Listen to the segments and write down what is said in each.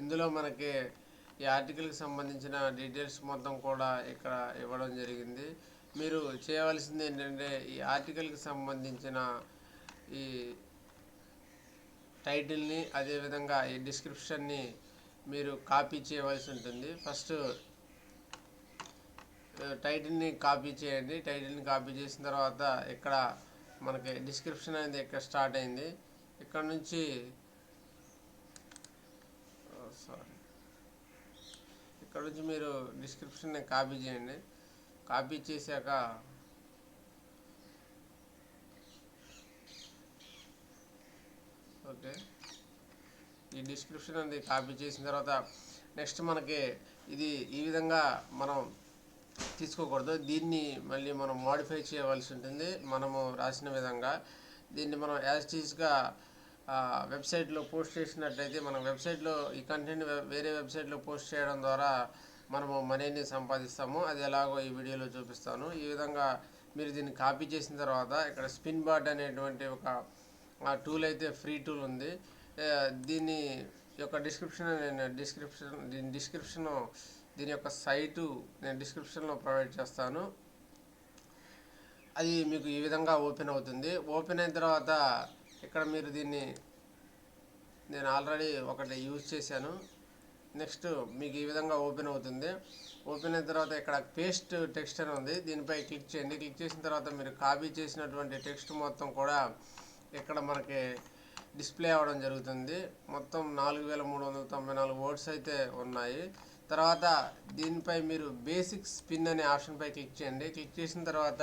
ఇందులో మనకి ఈ ఆర్టికల్కి సంబంధించిన డీటెయిల్స్ మొత్తం కూడా ఇక్కడ ఇవ్వడం జరిగింది. మీరు చేయవలసింది ఏంటంటే ఈ ఆర్టికల్కి సంబంధించిన ఈ టైటిల్ని అదేవిధంగా ఈ డిస్క్రిప్షన్ని మీరు కాపీ చేయవలసి ఉంటుంది. ఫస్ట్ టైటిల్ని కాపీ చేయండి. టైటిల్ని కాపీ చేసిన తర్వాత ఇక్కడ మనకి డిస్క్రిప్షన్ అనేది ఇక్కడ స్టార్ట్ అయింది. ఇక్కడ నుంచి ఇక్కడ నుంచి మీరు డిస్క్రిప్షన్ని కాపీ చేయండి. కాపీ చేశాక ఓకే, ఈ డిస్క్రిప్షన్ అనేది కాపీ చేసిన తర్వాత నెక్స్ట్ మనకి ఇది ఈ విధంగా మనం తీసుకోకూడదు. దీన్ని మళ్ళీ మనం మోడిఫై చేయవలసి ఉంటుంది. మనము రాసిన విధంగా దీన్ని మనం యాజ్ టీజ్గా వెబ్సైట్లో పోస్ట్ చేసినట్లయితే మనం వెబ్సైట్లో ఈ కంటెంట్ వేరే వెబ్సైట్లో పోస్ట్ చేయడం ద్వారా మనము మనీని సంపాదిస్తాము. అది ఎలాగో ఈ వీడియోలో చూపిస్తాను. ఈ విధంగా మీరు దీన్ని కాపీ చేసిన తర్వాత ఇక్కడ స్పిన్ బాట్ అనేటువంటి ఒక టూల్ అయితే ఫ్రీ టూల్ ఉంది. దీని యొక్క దీని యొక్క సైటు నేను డిస్క్రిప్షన్లో ప్రొవైడ్ చేస్తాను. అది మీకు ఈ విధంగా ఓపెన్ అవుతుంది. ఓపెన్ అయిన తర్వాత ఇక్కడ మీరు దీన్ని నేను ఆల్రెడీ ఒకటి యూజ్ చేశాను. నెక్స్ట్ మీకు ఈ విధంగా ఓపెన్ అవుతుంది. ఓపెన్ అయిన తర్వాత ఇక్కడ పేస్ట్ టెక్స్ట్ అని ఉంది. దీనిపై క్లిక్ చేయండి. క్లిక్ చేసిన తర్వాత మీరు కాపీ చేసినటువంటి టెక్స్ట్ మొత్తం కూడా ఇక్కడ మనకి డిస్ప్లే అవ్వడం జరుగుతుంది. మొత్తం 4394 వర్డ్స్ అయితే ఉన్నాయి. తర్వాత దీనిపై మీరు బేసిక్ స్పిన్ అనే ఆప్షన్పై క్లిక్ చేయండి. క్లిక్ చేసిన తర్వాత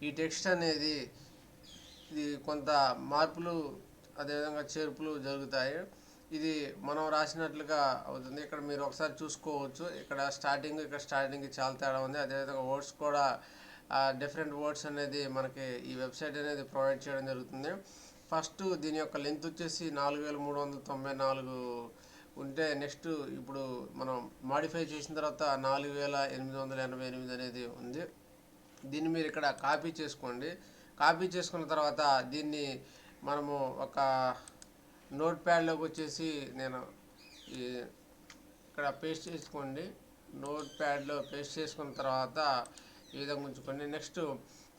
ఈ టెక్స్ట్ అనేది ఇది కొంత మార్పులు అదేవిధంగా చేర్పులు జరుగుతాయి. ఇది మనం రాసినట్లుగా అవుతుంది. ఇక్కడ మీరు ఒకసారి చూసుకోవచ్చు. ఇక్కడ స్టార్టింగ్ చాలా తేడా ఉంది. అదేవిధంగా వర్డ్స్ కూడా డిఫరెంట్ వర్డ్స్ అనేది మనకి ఈ వెబ్సైట్ అనేది ప్రొవైడ్ చేయడం జరుగుతుంది. ఫస్ట్ దీని యొక్క లెంత్ వచ్చేసి 4394 ఉంటే నెక్స్ట్ ఇప్పుడు మనం మాడిఫై చేసిన తర్వాత 4888 అనేది ఉంది. దీన్ని మీరు ఇక్కడ కాపీ చేసుకోండి. కాపీ చేసుకున్న తర్వాత దీన్ని మనము ఒక నోట్ ప్యాడ్లోకి వచ్చేసి నేను ఇక్కడ పేస్ట్ చేసుకోండి. నోట్ ప్యాడ్లో పేస్ట్ చేసుకున్న తర్వాత ఈ విధంగా ఉంచుకోండి. నెక్స్ట్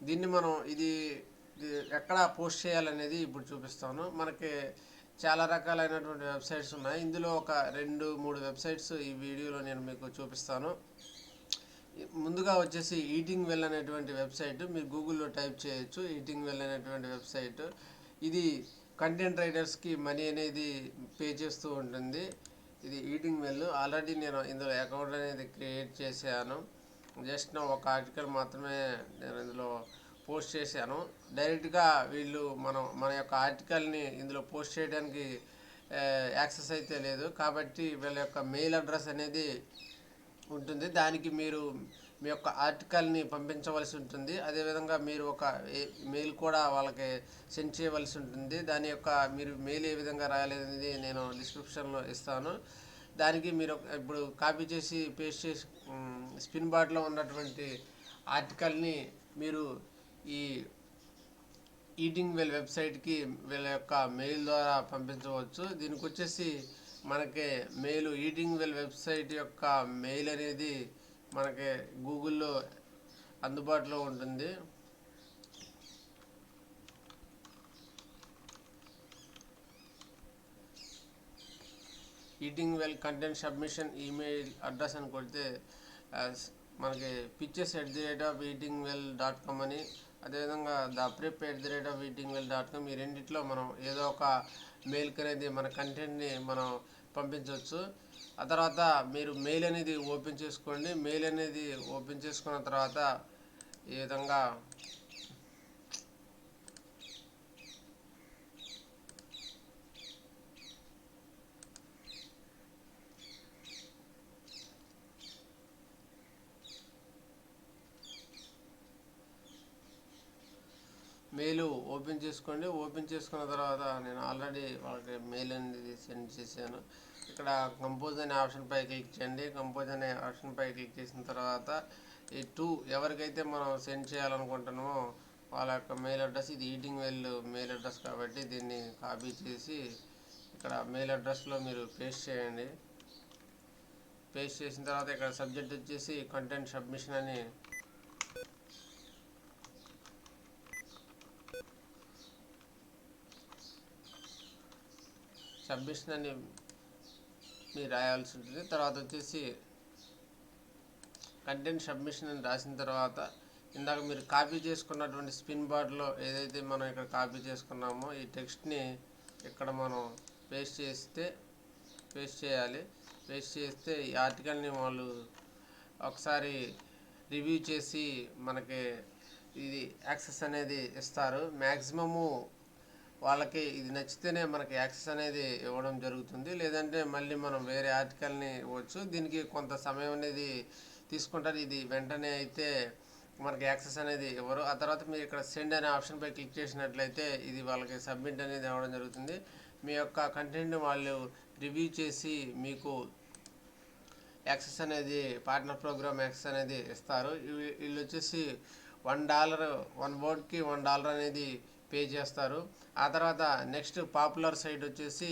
దీన్ని మనం ఇది ఎక్కడ పోస్ట్ చేయాలనేది ఇప్పుడు చూపిస్తాను. మనకి చాలా రకాలైనటువంటి వెబ్సైట్స్ ఉన్నాయి. ఇందులో ఒక 2-3 వెబ్సైట్స్ ఈ వీడియోలో నేను మీకు చూపిస్తాను. ముందుగా వచ్చేసి ఈటింగ్ వెల్ అనేటువంటి వెబ్సైట్ మీరు గూగుల్లో టైప్ చేయొచ్చు. ఈటింగ్ వెల్ అనేటువంటి వెబ్సైట్ ఇది కంటెంట్ రైటర్స్కి మనీ అనేది పే చేస్తూ ఉంటుంది. ఇది ఈటింగ్ వెల్. ఆల్రెడీ నేను ఇందులో అకౌంట్ అనేది క్రియేట్ చేశాను. జస్ట్ నా ఒక ఆర్టికల్ మాత్రమే నేను ఇందులో పోస్ట్ చేశాను. డైరెక్ట్గా వీళ్ళు మన యొక్క ఆర్టికల్ని ఇందులో పోస్ట్ చేయడానికి యాక్సెస్ అయితే లేదు. కాబట్టి వీళ్ళ యొక్క మెయిల్ అడ్రస్ అనేది ఉంటుంది. దానికి మీరు మీ యొక్క ఆర్టికల్ని పంపించవలసి ఉంటుంది. అదేవిధంగా మీరు ఒక మెయిల్ కూడా వాళ్ళకి సెండ్ చేయవలసి ఉంటుంది. దాని యొక్క మీరు మెయిల్ ఏ విధంగా రాయాలనేది నేను డిస్క్రిప్షన్లో ఇస్తాను. దానికి మీరు ఇప్పుడు కాపీ చేసి పేస్ట్ చేసి స్పిన్ బాట్లో ఉన్నటువంటి ఆర్టికల్ని మీరు ఈ ఈటింగ్ వెల్ వెబ్సైట్కి వీళ్ళ యొక్క మెయిల్ ద్వారా పంపించవచ్చు. దీనికి వచ్చేసి మనకి మెయిల్ ఈటింగ్ వెల్ వెబ్సైట్ యొక్క మెయిల్ అనేది మనకి గూగుల్లో అందుబాటులో ఉంటుంది. Eating well content submission email address అని కొడితే మనకి pitches@eatingwell.com అని అదేవిధంగా theprep@eatingwell.com ఈ రెండిట్లో మనం ఏదో ఒక మెయిల్కి అనేది మన కంటెంట్ని మనం పంపించవచ్చు. ఆ తర్వాత మీరు మెయిల్ అనేది ఓపెన్ చేసుకోండి. మెయిల్ అనేది ఓపెన్ చేసుకున్న తర్వాత ఈ విధంగా మెయిల్ ఓపెన్ చేసుకోండి. ఓపెన్ చేసుకున్న తర్వాత నేను ఆల్రెడీ వాళ్ళకి మెయిల్ అనేది సెండ్ చేశాను. ఇక్కడ కంపోజ్ అనే ఆప్షన్పై క్లిక్ చేయండి. కంపోజ్ అనే ఆప్షన్పై క్లిక్ చేసిన తర్వాత ఈ ఎవరికైతే మనం సెండ్ చేయాలనుకుంటున్నామో వాళ్ళ యొక్క మెయిల్ అడ్రస్ ఇది ఈటింగ్ వెల్ మెయిల్ అడ్రస్ కాబట్టి దీన్ని కాపీ చేసి ఇక్కడ మెయిల్ అడ్రస్లో మీరు పేస్ట్ చేయండి. పేస్ట్ చేసిన తర్వాత ఇక్కడ సబ్జెక్ట్ వచ్చేసి కంటెంట్ సబ్మిషన్ అని మీరు రాయాల్సి ఉంటుంది. తర్వాత వచ్చేసి కంటెంట్ సబ్మిషన్ అని రాసిన తర్వాత ఇందాక మీరు కాపీ చేసుకున్నటువంటి స్పిన్ బార్లో ఏదైతే మనం ఇక్కడ కాపీ చేసుకున్నామో ఈ టెక్స్ట్ని ఇక్కడ మనం పేస్ట్ చేయాలి. పేస్ట్ చేస్తే ఈ ఆర్టికల్ని వాళ్ళు ఒకసారి రివ్యూ చేసి మనకి ఇది యాక్సెస్ అనేది ఇస్తారు. మ్యాక్సిమము వాళ్ళకి ఇది నచ్చితేనే మనకి యాక్సెస్ అనేది ఇవ్వడం జరుగుతుంది. లేదంటే మళ్ళీ మనం వేరే ఆర్టికల్ని ఇవ్వచ్చు. దీనికి కొంత సమయం అనేది తీసుకుంటారు. ఇది వెంటనే అయితే మనకి యాక్సెస్ అనేది ఇవ్వరు. ఆ తర్వాత మీరు ఇక్కడ సెండ్ అనే ఆప్షన్పై క్లిక్ చేసినట్లయితే ఇది వాళ్ళకి సబ్మిట్ అనేది అవ్వడం జరుగుతుంది. మీ యొక్క కంటెంట్ని వాళ్ళు రివ్యూ చేసి మీకు యాక్సెస్ అనేది పార్ట్నర్ ప్రోగ్రామ్ యాక్సెస్ అనేది ఇస్తారు. వీళ్ళు వచ్చేసి $1 1 వర్డ్కి $1 అనేది పే చేస్తారు. ఆ తర్వాత నెక్స్ట్ పాపులర్ సైట్ వచ్చేసి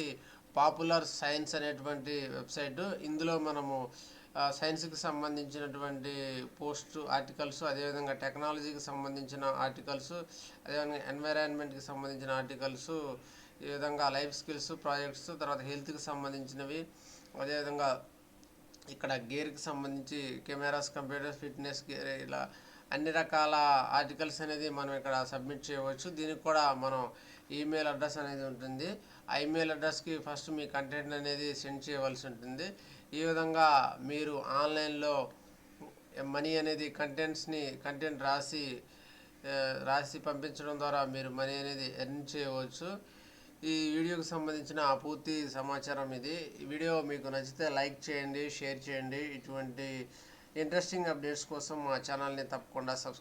పాపులర్ సైన్స్ అనేటువంటి వెబ్సైట్. ఇందులో మనము సైన్స్కి సంబంధించినటువంటి పోస్ట్ ఆర్టికల్స్, అదేవిధంగా టెక్నాలజీకి సంబంధించిన ఆర్టికల్స్, అదేవిధంగా ఎన్వైరాన్మెంట్కి సంబంధించిన ఆర్టికల్స్, ఈ విధంగా లైఫ్ స్కిల్స్ ప్రాజెక్ట్స్, తర్వాత హెల్త్కి సంబంధించినవి, అదేవిధంగా ఇక్కడ గేర్కి సంబంధించి కెమెరాస్, కంప్యూటర్స్, ఫిట్నెస్ గేర్, ఇలా అన్ని రకాల ఆర్టికల్స్ అనేది మనం ఇక్కడ సబ్మిట్ చేయవచ్చు. దీనికి కూడా మనం ఈమెయిల్ అడ్రస్ అనేది ఉంటుంది. ఆ ఈమెయిల్ అడ్రస్కి ఫస్ట్ మీ కంటెంట్ అనేది సెండ్ చేయవలసి ఉంటుంది. ఈ విధంగా మీరు ఆన్లైన్లో మనీ అనేది కంటెంట్ రాసి పంపించడం ద్వారా మీరు మనీ అనేది ఎర్న్ చేయవచ్చు. ఈ వీడియోకి సంబంధించిన పూర్తి సమాచారం ఇది. ఈ వీడియో మీకు నచ్చితే లైక్ చేయండి, షేర్ చేయండి. ఇటువంటి ఇంట్రెస్టింగ్ అప్డేట్స్ కోసం మా ఛానల్ని తప్పకుండా సబ్స్క్రైబ్